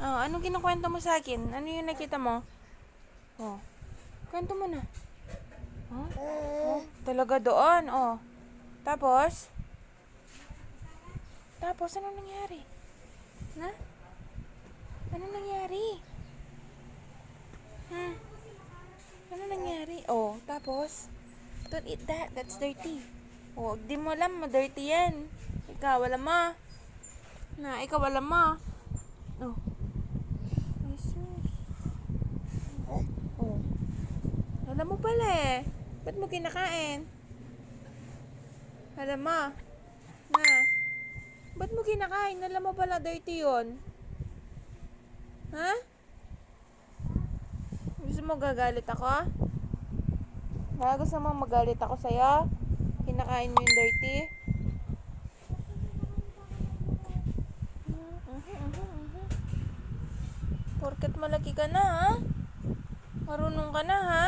Oh, anong kinukwento mo sa akin? Ano yung nakita mo? Oh, kwento mo na. Oh, oh, talaga doon. Oh. Tapos? Tapos, anong nangyari? Na? Anong nangyari? Hmm? Ano nangyari? Oh, tapos? Don't eat that. That's dirty. Oh, di mo alam, ma-dirty yan. Ikaw, wala mo. Na, ikaw, wala mo. Oh. Jesus. Oh. Alam mo pala eh. Ba't mo kinakain? Alam mo. Na. Ba't mo kinakain? Alam mo pala dirty yun. Ha? Gusto mo gagalit ako? Ha? Gusto mo magalit ako sa'yo? Kinakain mo yung dirty? Porket malaki ka na ha? Marunong ka na ha?